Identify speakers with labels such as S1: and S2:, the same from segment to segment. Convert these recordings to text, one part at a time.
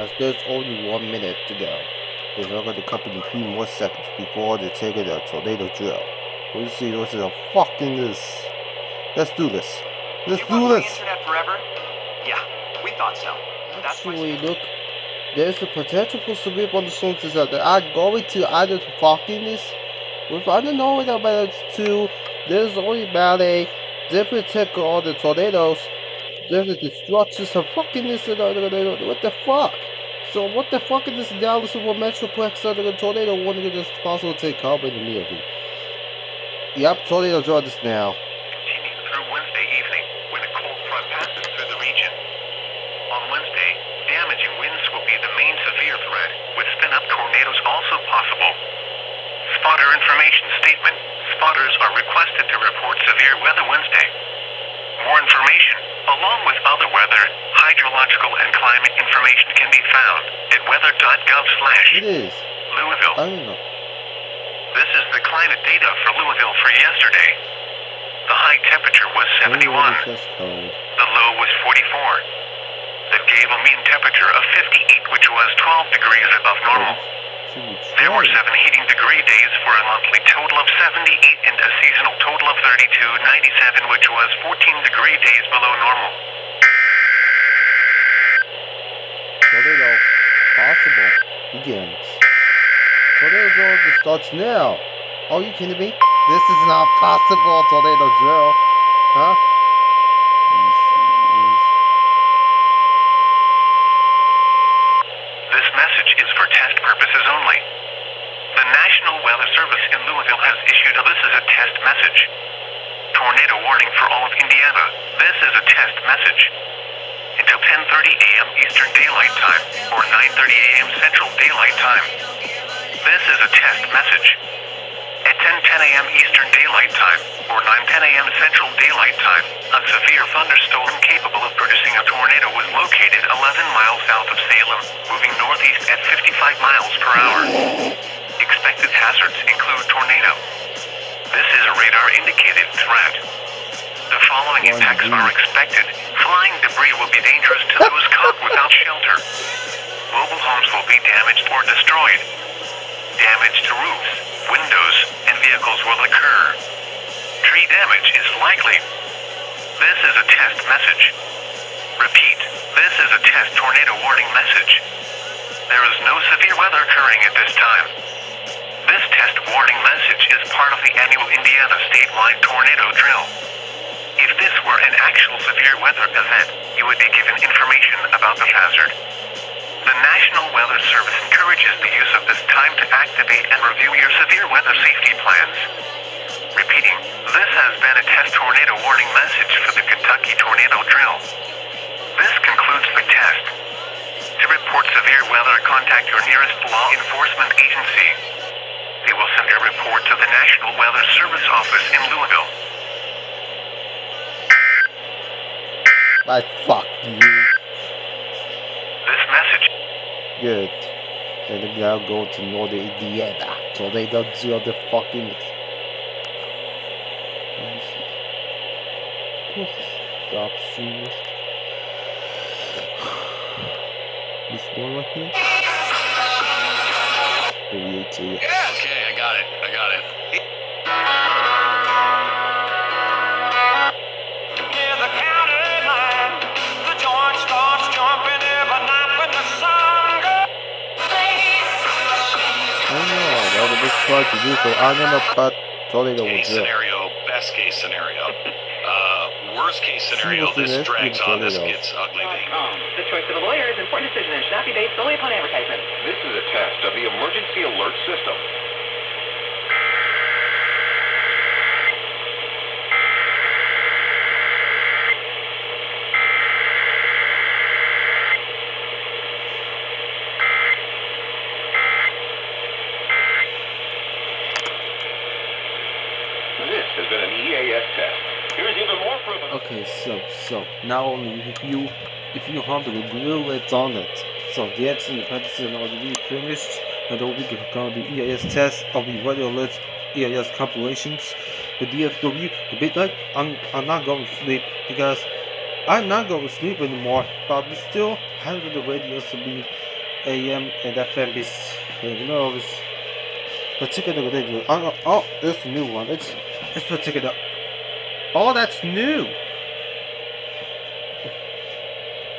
S1: because there's only 1 minute to go. It's not going to company 3 more seconds before they take it a tornado drill. We'll see what's the fucking this. Let's do this. Let's do this.
S2: Internet forever? Yeah, we thought so.
S1: Actually, look, there's a potential for severe thunderstorms that are going to either fucking this. If I don't know about it too, there's only about a different take on the tornadoes. There's a destructions of fucking this. What the fuck? So what the fuck is this Dallas of a metroplex under the tornado warning that is possible to take cover immediately? Yep, tornado joined us now.
S3: Continue through Wednesday evening when a cold front passes through the region. On Wednesday, damaging winds will be the main severe threat, with spin-up tornadoes also possible. Spotter information statement. Spotters are requested to report severe weather Wednesday. More information, along with other weather, hydrological and climate information can be found at weather.gov/.
S1: It is.
S3: Louisville.
S1: I don't know.
S3: This is the climate data for Louisville for yesterday. The high temperature was 71. The low was 44. That gave a mean temperature of 58, which was 12 degrees above normal. There were 7 heating degree days for a monthly total of 78 and a seasonal total of 32.97, which was 14 degree days below normal.
S1: Tornado possible begins. Tornado drill starts now. Are you kidding me? This is not possible tornado drill. Huh?
S3: This message is for test purposes only. The National Weather Service in Louisville has issued this is a test message. Tornado warning for all of Indiana. This is a test message. Until 10:30 a.m. Eastern Daylight Time or 9:30 a.m. Central Daylight Time. This is a test message. At 10:10 a.m. Eastern Daylight Time or 9:10 a.m. Central Daylight Time, a severe thunderstorm capable of producing a tornado was located 11 miles south of Salem, moving northeast at 55 miles per hour. Expected hazards include tornado. This is a radar-indicated threat. The following impacts are expected. Flying debris will be dangerous to those caught without shelter. Mobile homes will be damaged or destroyed. Damage to roofs, windows, and vehicles will occur. Tree damage is likely. This is a test message. Repeat, this is a test tornado warning message. There is no severe weather occurring at this time. This test warning message is part of the annual Indiana statewide tornado drill. If this were an actual severe weather event, you would be given information about the hazard. The National Weather Service encourages the use of this time to activate and review your severe weather safety plans. Repeating, this has been a test tornado warning message for the Kentucky Tornado Drill. This concludes the test. To report severe weather, contact your nearest law enforcement agency. They will send a report to the National Weather Service office in Louisville.
S1: I fuck you.
S3: This message.
S1: Good. And then now go to Northern Indiana. So they don't do the fucking. Let me see. Stop streamers. This one right here. The VHA.
S4: Yeah. Okay, I got it.
S5: Near the county line, the joint starts jumping every night when the sun goes.
S1: I don't know. That was a big try to do so. I don't know about tornado was
S4: Case scenario, best case scenario. Worst case scenario, this drags on, this gets ugly.
S2: The choice of a lawyer is an important decision and should not be based solely upon advertisement.
S6: This is a test of the emergency alert system. This has been an EAS test. Here's even more proof of
S1: Okay, so not only if you have the grill that's on it, so the action practice is already finished, and then we can go the EAS test of the weather alerts EAS compilations. The DFW, the midnight, I'm not going to sleep because I'm not going to sleep anymore, but I'm still having the radio to be AM and FM is, you know, it's particular they do. Oh, it's a new one. It's particular. Oh, that's new.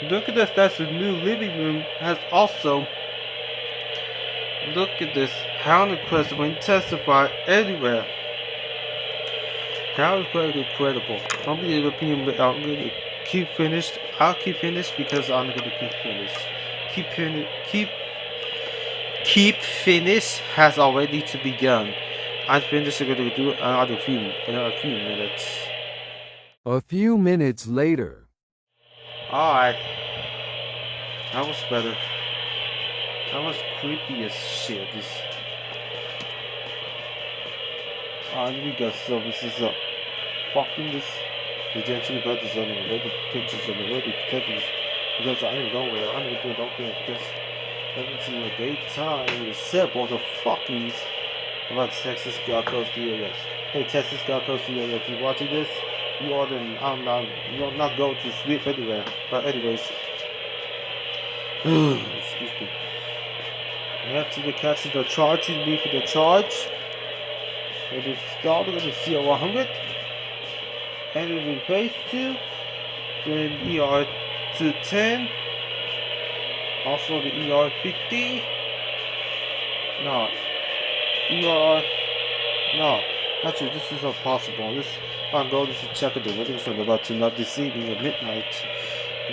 S1: Look at this. That's a new living room. Has also. Look at this. How the president testify anywhere. How incredible. I'm gonna keep finished. I'll keep finished because I'm gonna keep finished. Keep finished has already to begun. I'm finished. I'm gonna do another few minutes.
S7: A few minutes later.
S1: Alright. That was better. That was creepy as shit. This. Alright, we got so this is a fucking this. The gentleman got this on the pictures of the road pictures because I didn't know where I didn't do it okay because everything in the daytime except all the fucking about Texas Gulf Coast EAS. Hey Texas Gulf Coast EAS, if you're watching this, you ought to you're not going to sleep anywhere. But anyways. Excuse me. You have to catch the charge, you need for the charge. It is started with the CO100 and it replaced to then ER 210, also the ER50. No, actually this is impossible. This I'm going to check the weather so about to not deceive me at midnight.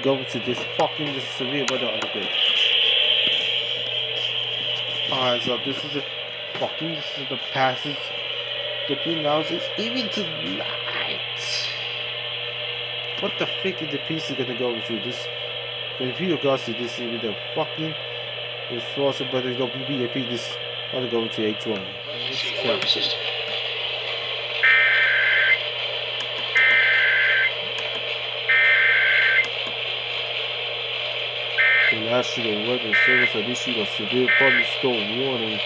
S1: Go to this severe weather on the day. Alright, so this is the passage. The pre-announcers even tonight. What the fuck is the piece gonna go through this? When people go to this even the fucking it's also better don't be VIP this gotta go to 820. The National Weather Service had issued a severe thunderstorm warning.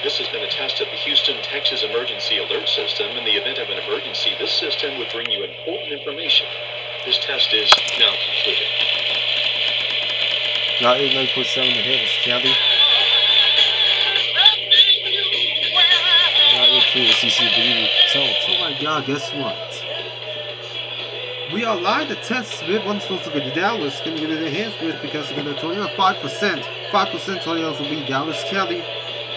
S8: This has been a test of the Houston, Texas Emergency Alert System. In the event of an emergency, this system would bring you important information. This test is now concluded.
S1: Now 89.7 in Harris County. Now 18 CCB. Oh my God, guess what? We are live to test with one supposed to go to Dallas. Going to get an enhanced with because we're going to 5%. 5% tornadoes will be Dallas County.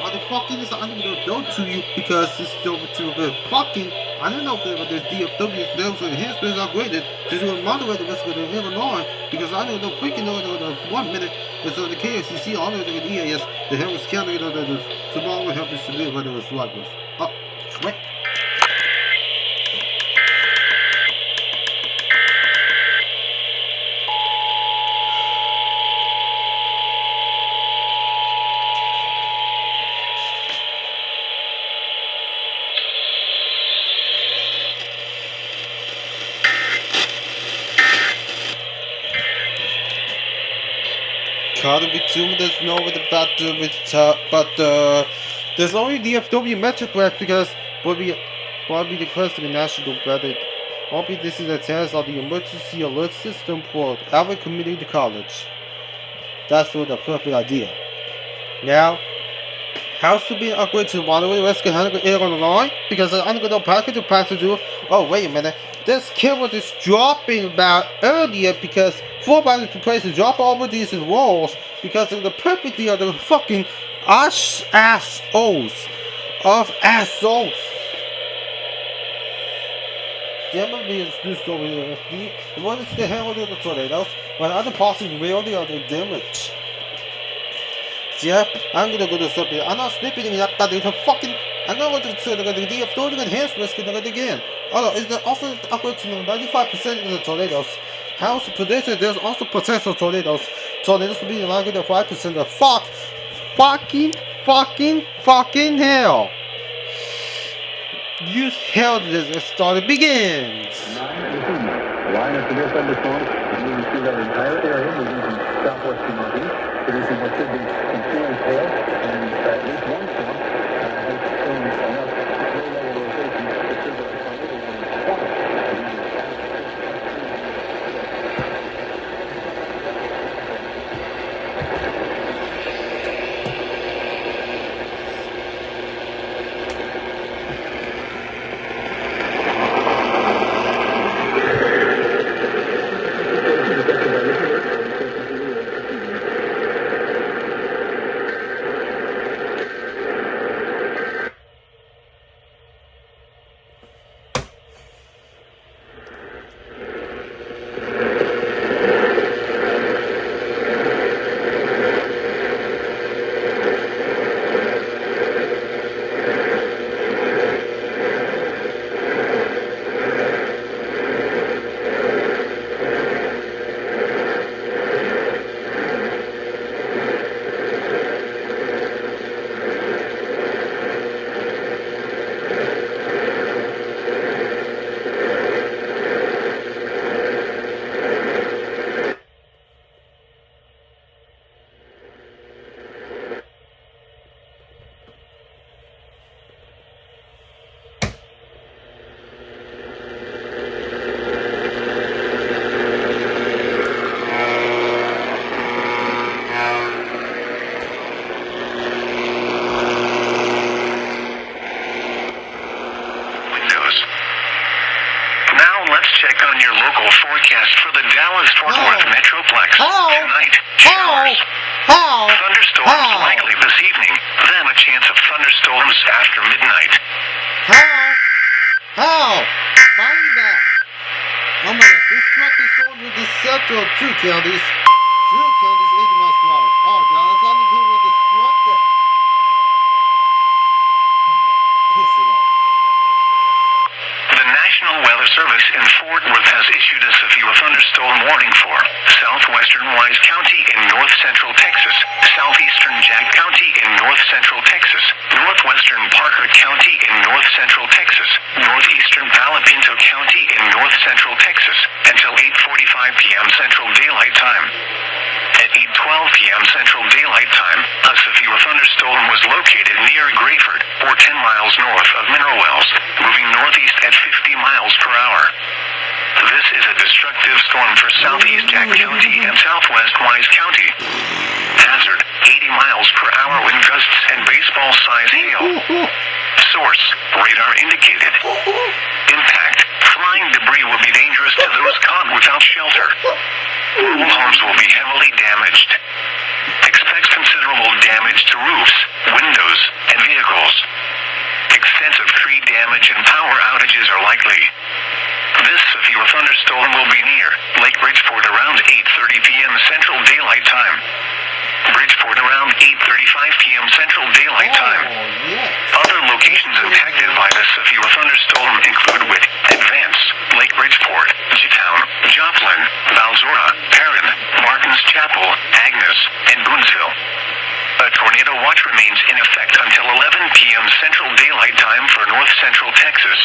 S1: Are the fucking this? I'm gonna go to you because it's still to the fucking. I don't know if the DFW those enhancements are graded to do a moderate risk of Illinois because I don't know quick know the 1 minute it's on the KSCC all over the EAS the Harris County the tomorrow will help us to live whether it's like this. Oh, wait. Gotta be 2 minutes know what about there's only DFW Metrograph because probably the question of national weather. Probably this is a test of the emergency alert system for Alvin Community College. That's what the perfect idea. Now, how's to be upgraded to moderate risk and air on the line? Because I'm gonna package the passenger. Oh wait a minute. This camera is dropping about earlier because 4 bodies replaced to drop over these walls because of the perfectly of the fucking assholes of assholes. There might be a new story here. What is the hell with the tornadoes? When other passing really are the damage. Yeah, I'm gonna go to something. I'm not snipping it up that the fucking I'm gonna go to the DFW enhanced risk again. Oh, is there also upward to 95% of the tornadoes? House predicted there's also potential tornadoes. Tornadoes will be longer than 5% of fucking hell. Use hell as started begins.
S6: Line of severe thunderstorms, and we see that entire area moving from southwest to northeast, producing what could be some cooling hail, and at least one storm has shown enough low-level rotation to trigger a tornado warning.
S3: check on your local forecast for the Dallas-Fort Worth Metroplex. Tonight, showers. Thunderstorms likely this evening, then a chance of thunderstorms after midnight.
S1: How? Finally back. Oh my god, this truck is sold with the center of 2 counties. 2 counties, 80 miles per hour. Oh god, that's not even with this truck. Piss it off.
S3: The National Weather Service in Fort Worth has issued a severe thunderstorm warning for southwestern Wise County in north-central Texas, southeastern Jack County in north-central Texas, northwestern Parker County in north-central Texas, northeastern Palo Pinto County in north-central Texas, until 8:45 p.m. Central Daylight Time. At 8:12 p.m. Central Daylight Time, a severe thunderstorm was located near Grayford, or 10 miles north of Mineral Wells, moving northeast at 50 miles per hour. This is a destructive storm for southeast Jack County and southwest Wise County. Hazard, 80 miles per hour wind gusts and baseball-sized hail. Source, radar indicated. Impact, flying debris will be dangerous to those caught without shelter. Mobile homes will be heavily damaged. Expect considerable damage to roofs, windows, and vehicles. Extensive tree damage and power outages are likely. This severe thunderstorm will be near Lake Bridgeport around 8:30 p.m. Central Daylight Time. Bridgeport around 8:35 p.m. Central Daylight Time. Other locations impacted by the severe thunderstorm include with Advance, Lake Bridgeport, Jitown, Joplin, Balzora, Perrin, Martins Chapel, Agnes, and Boonsville. A tornado watch remains in effect until 11 p.m. Central Daylight Time for north-central Texas.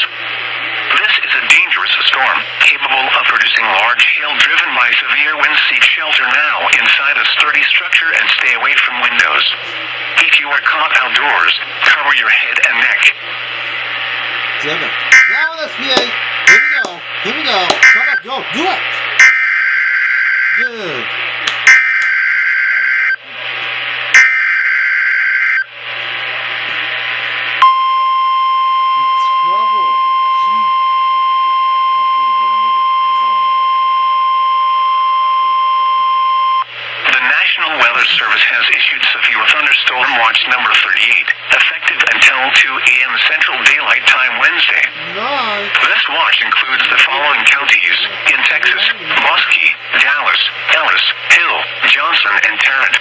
S3: This is a dangerous storm, capable of producing large hail driven by severe winds. Seek shelter now inside a sturdy structure and stay away from windows. If you are caught outdoors, cover your head and neck.
S1: Damn it. Now let's play. Here we go. Here we go. Come on, go. Do it. Good.
S3: Service has issued severe thunderstorm watch number 38, effective until 2 a.m. Central Daylight Time Wednesday. This watch includes the following counties in Texas: Bosque, Dallas, Ellis, Hill, Johnson, and Tarrant.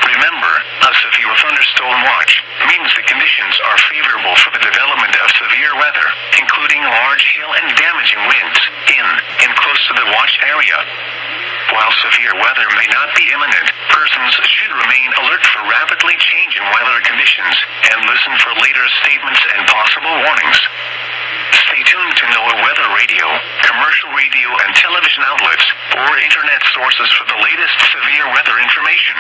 S3: Remember, a severe thunderstorm watch means the conditions are favorable for the development of severe weather, including large hail and damaging winds in and close to the watch area. While severe weather may not be imminent, persons should remain alert for rapidly changing weather conditions and listen for later statements and possible warnings. Stay tuned to NOAA Weather Radio, commercial radio and television outlets, or internet sources for the latest severe weather information.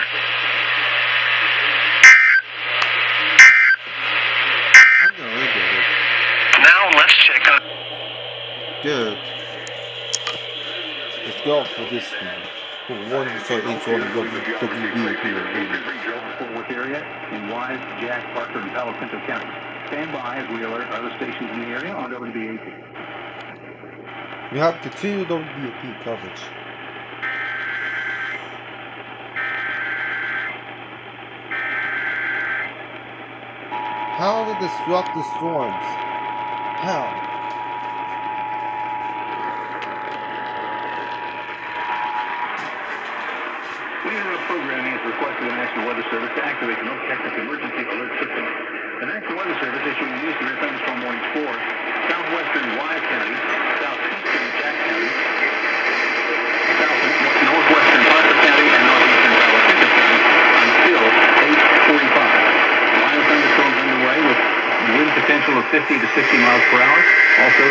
S3: Now let's check on...
S1: Good. Let's go for this one. For one, so it's on the WBAP.
S6: Fort Worth area in Wise, Jack, Parker, and Palo Pinto County. Stand by as we alert other stations in the area on WBAP.
S1: We have continued WBAP coverage. How to disrupt the storms? How?
S6: Programming is requested the National Weather Service to activate the North Texas Emergency Alert System. The National Weather Service issuing news severe thunderstorm warnings for southwestern Wise County, southeastern Jack County, northwestern Parker County, and northeastern Palo Pinto County until 8:45. Violent thunderstorms underway with wind potential of 50 to 60 miles per hour. Also,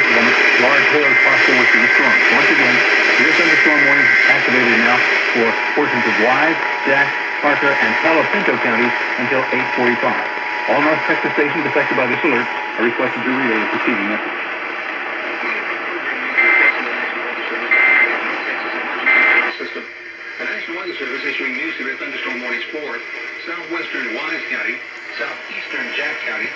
S6: large hail is possible with the storm. So once again, severe thunderstorm warnings activated now for portions of Wise, Jack, Parker, and Palo Pinto counties until 8:45. All North Texas stations affected by this alert are requested to relay the preceding message. The National Weather Service issuing new severe thunderstorm warnings for southwestern Wise County, southeastern Jack County,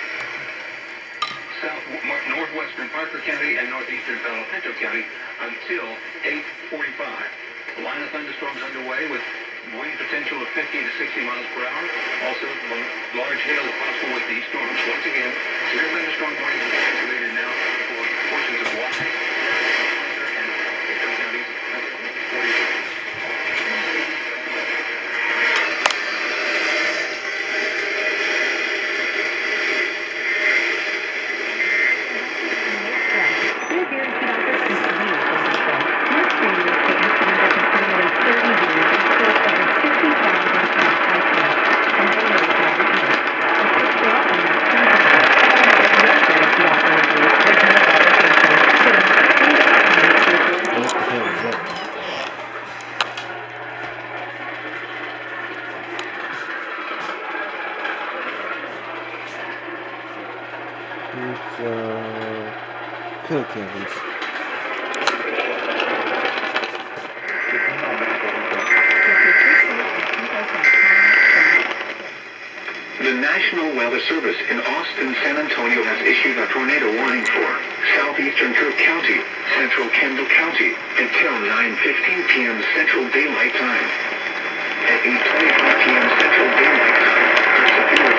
S6: northwestern Parker County, and northeastern Palo Pinto County until 8:45. The line of thunderstorms underway with wind potential of 50 to 60 miles per hour. Also, large hail is possible with these storms. Once again, severe thunderstorm warnings are activated now for portions of Washington and Hickam counties.
S1: What the hell is that? It's kill cannons.
S3: The National Weather Service in Austin, San Antonio has issued a tornado warning for southeastern Cook County, central Kendall County, until 9:15 p.m. Central Daylight Time. At 8:25 p.m. Central Daylight Time, a severe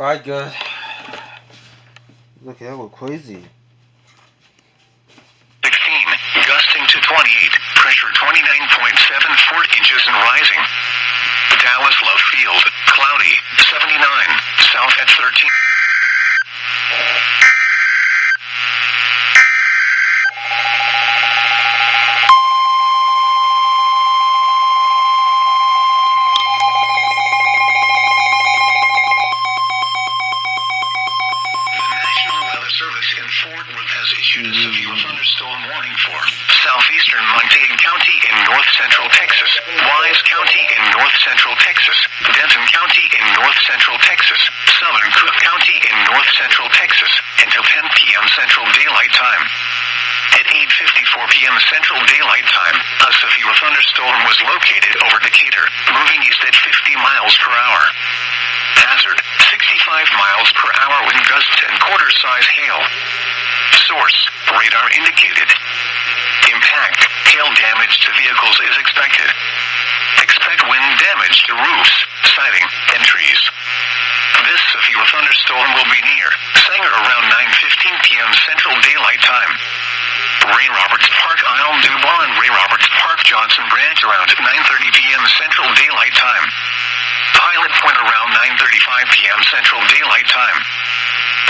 S1: Alright, good. Look, that was crazy.
S3: 16, gusting to 28, pressure 29.74 inches and rising. Dallas Love Field, cloudy, 79, south at 13. Southeastern Montana County in north central Texas, Wise County in north central Texas, Denton County in north central Texas, Southern Cook County in north central Texas, until 10 p.m. Central Daylight Time. At 8:54 p.m. Central Daylight Time, a severe thunderstorm was located over Decatur, moving east at 50 miles per hour. Hazard, 65 miles per hour wind gusts and quarter-size hail. Source, radar indicated. Impact, hail damage to vehicles is expected. Expect wind damage to roofs, siding, and trees. This severe thunderstorm will be near Sanger around 9:15 p.m. Central Daylight Time. Ray Roberts Park, Isle Dubois, and Ray Roberts Park, Johnson Branch around 9:30 p.m. Central Daylight Time. Pilot Point around 9:35 p.m. Central Daylight Time.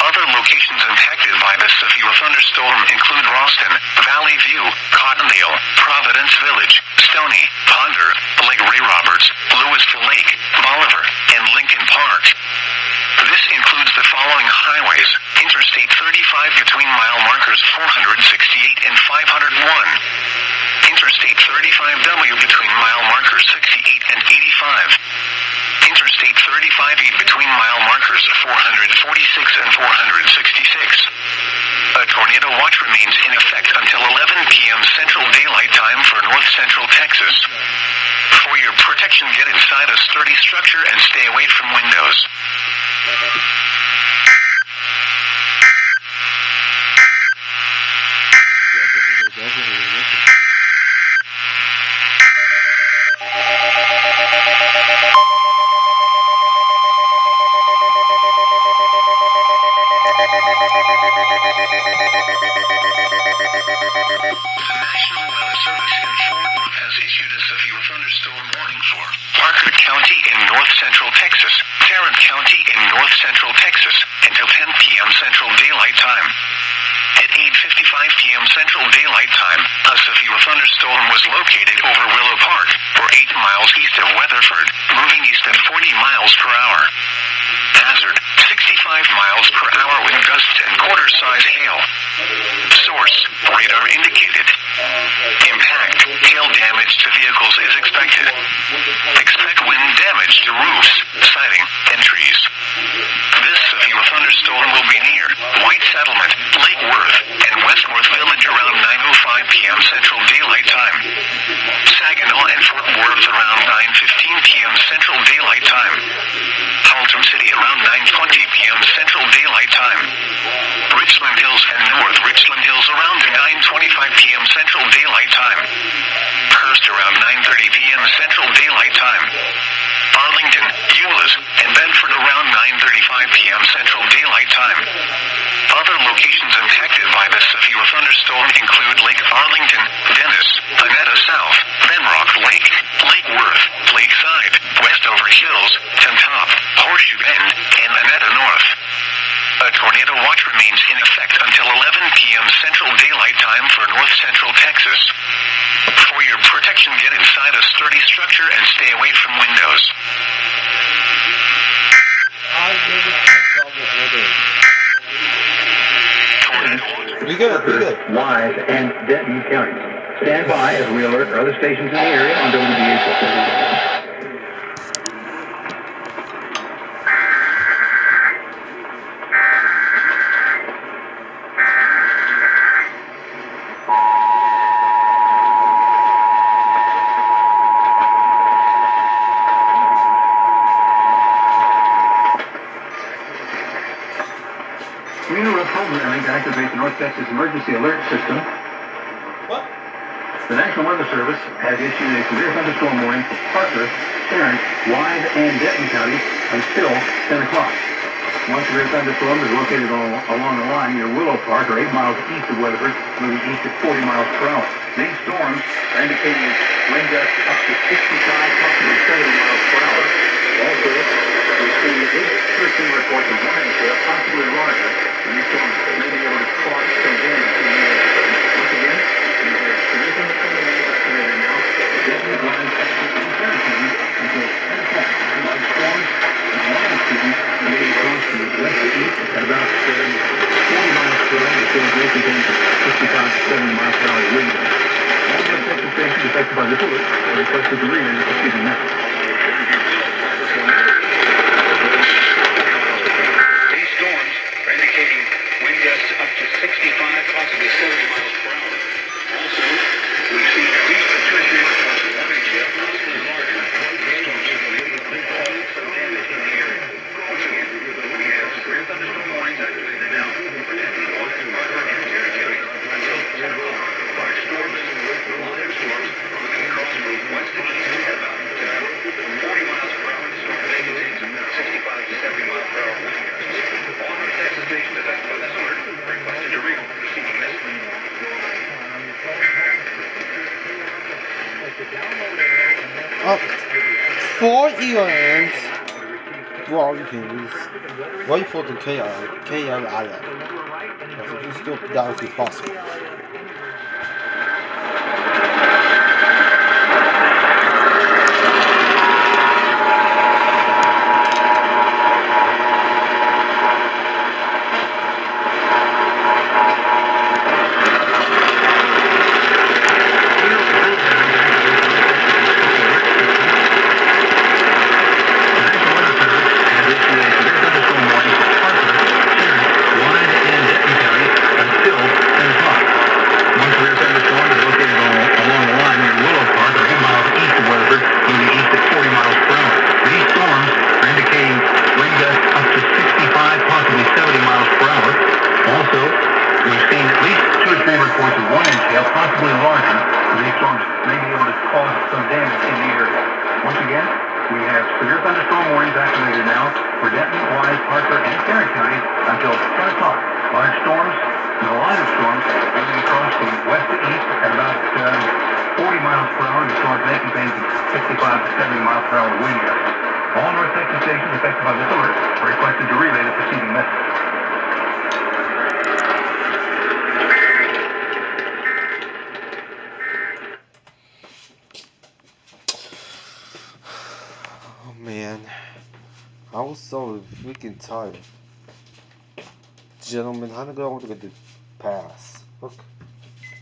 S3: Other locations impacted by this severe thunderstorm include Ralston, Valley View, Cottondale, Providence Village, Stony, Ponder, Lake Ray Roberts, Louisville Lake, Bolivar, and Lincoln Park. This includes the following highways: Interstate 35 between mile markers 468 and 501. Interstate 35W between mile markers 68 and 85. Interstate 35E between mile markers 446 and 466. A tornado watch remains in effect until 11 p.m. Central Daylight Time for north central Texas. For your protection, get inside a sturdy structure and stay away from windows. The National Weather Service in Fort Worth has issued a severe thunderstorm warning for Parker County in north central Texas, Tarrant County in north central Texas until 10 p.m. Central Daylight Time. At 8:55 p.m. Central Daylight Time, a severe thunderstorm was located over Willow Park, or 8 miles east of Weatherford, moving east at 40 miles per hour. Hazard, 65 miles per hour with gusts and quarter-size hail. Source, radar indicated. Impact, hail damage to vehicles is expected. Expect wind damage to roofs, siding, and trees. This severe thunderstorm will be near White Settlement, Lake Worth, and Westworth Village around 9:05 p.m. Central Daylight Time. Saginaw and Fort Worth around 9:15 p.m. Central Daylight Time. Haltom City around 9:20 p.m. Central Daylight Time. Richland Hills and North Richland Hills around 9:25 p.m. Central Daylight Time. Hurst around 9:30 p.m. Central Daylight Time. Arlington, Euless, and Bedford around 9:35 p.m. Central Daylight Time. Other locations impacted by this severe thunderstorm include Lake Arlington, Dennis, Annetta South, Benrock Lake, Lake Worth, Lakeside, Westover Hills, Tantop, Horseshoe Bend, and Annetta North. A tornado watch remains in effect until 11 p.m. Central Daylight Time for north central Texas. For your protection, get inside a sturdy structure and stay away from windows.
S1: We good.
S6: Wise, and Denton counties. Stand by as we alert other stations in the area on WBA. We interrupt programming to activate the North Texas Emergency Alert System.
S1: What?
S6: The National Weather Service has issued a severe thunderstorm warning for Parker, Tarrant, Wise, and Denton counties until 10 o'clock. One severe thunderstorm is located along the line near Willow Park, or 8 miles east of Weatherford, moving east at 40 miles per hour. These storms are indicating wind gusts up to 65, possibly 70 miles per hour. Also, we've seen at least 13 reports of wind hail, possibly larger, and these storms may be able to cause some damage to the area. Once again, these are significant tornadoes estimated now. Denton, Wise, Texas, and Tarrant counties until 10 o'clock. These storms and wind seasons may be close to the west to east at about 40 miles per hour. The storms may contain 65 to 70 miles per hour wind. All the Texas stations affected by this alert are requested to relay the preceding message. These storms are indicating wind gusts up to 65, possibly 70 miles per hour. Also, we've seen at least a 2 or 3 reports of warning hail, possibly larger. These storms may cause some damage in the area. Once again, we have severe thunderstorm warnings activated now for Denton, Wise, Parker, and Tarrant counties until 10 o'clock. Large storms, long storms, moving across from west to east at about 40 miles per hour. The storm may contain 65 to 70 miles per hour wind gusts. All of the Texas stations affected by this alert are requested to relay the preceding message.
S1: For events, well, you can use wait for the KLIF. Because it's still down to possible.
S6: We have severe thunderstorm warnings activated now for Denton, Wise, Parker, and Tarrant counties until 10 o'clock. Large storms, and a line of storms moving across from west to east at about 40 miles per hour. The storms may contain 65 to 70 miles per hour wind gusts. All North Texas stations affected by this alert are requested to relay the preceding message.
S1: Oh man, I was so freaking tired. Gentlemen, how to go to the pass? Look,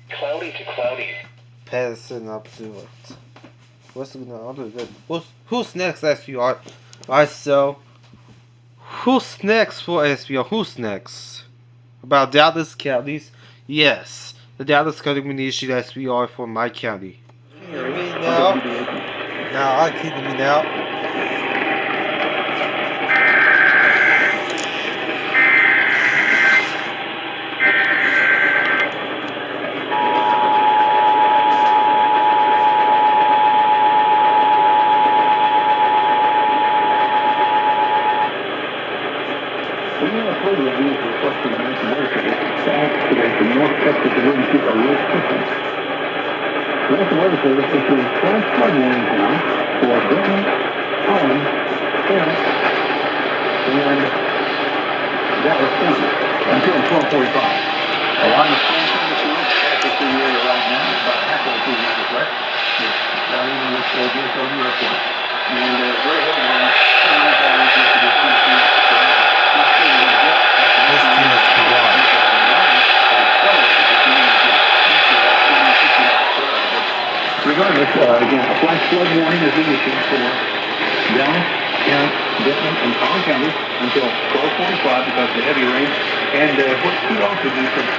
S3: Cloudy to cloudy.
S1: passing up to it. What's gonna other than who's next, SPR? Alright, so who's next for SPR? Who's next? About Dallas counties? Yes, the Dallas County Municipal SPR for my county. Can you hear me now? Now I can hear me now.
S6: The North Texas Emergency Alert System. The National Weather Service issuing flash flood warnings now for Denton, Collins, Tarrant, and Dallas County until 12:45. A line of storm thunderstorms passes through the area right now. It's about halfway through the Metroplex. It's not even with DSLU airport. And very heavy rain. Regardless, again, a flash flood warning is being issued for Dallas, Tarrant, Denton, and Collin counties until 12:45 because of the heavy rain. And what could also be some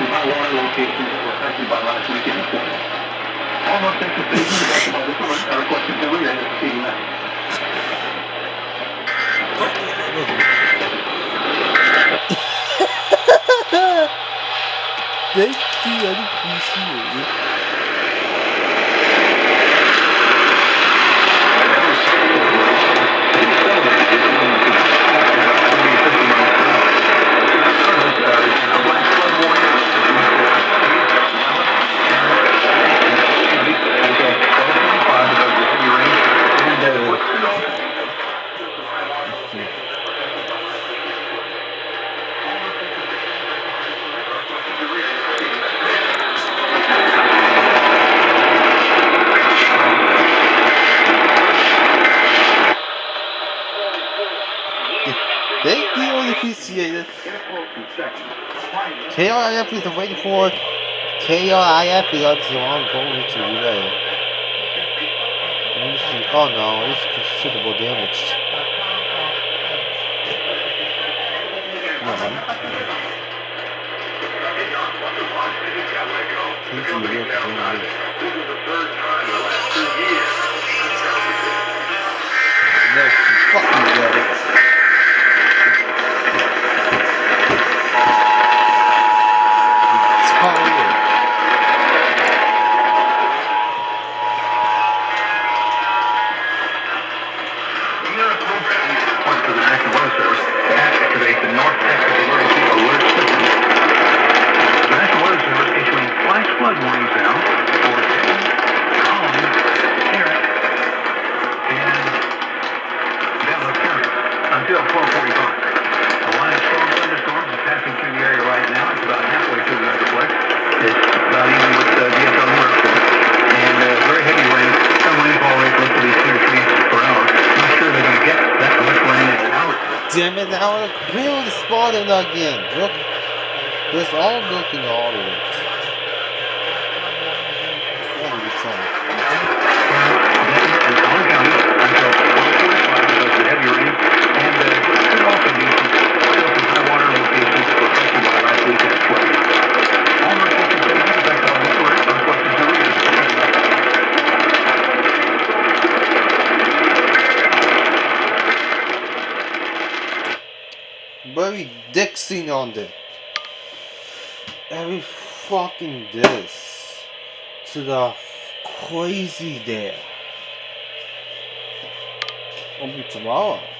S6: high water locations that were affected by last weekend's flood. All North Texas stations affected by this alert are requested to relay the preceding message.
S1: Thank you, I appreciate it. Thank you, I appreciate it. KRIF is waiting for KRIF is on going to relay. Let me see. Oh no, it's considerable damage. No. Please you look at this. No, fucking get it.
S6: Until 12:45. A line of storm thunderstorms is passing through the area right now. It's about halfway through the Metroplex. It's about even with DSLU airport. And very heavy rain. Some rainfall rate looks to be 2 to 3 inches per hour. Not sure they're going to get that much rain in an hour.
S1: Damn it, now I'm really spotted again. Look, this all looking all of it. All the time.
S6: And Collin County until 12:45 because of the heavy rain. And could also be some high water locations that were affected by last weekend's flood. All North Texas stations affected by this alert are requested to relay the preceding message.
S1: Very Dixie on it. Every fucking this to the crazy there. Tomorrow.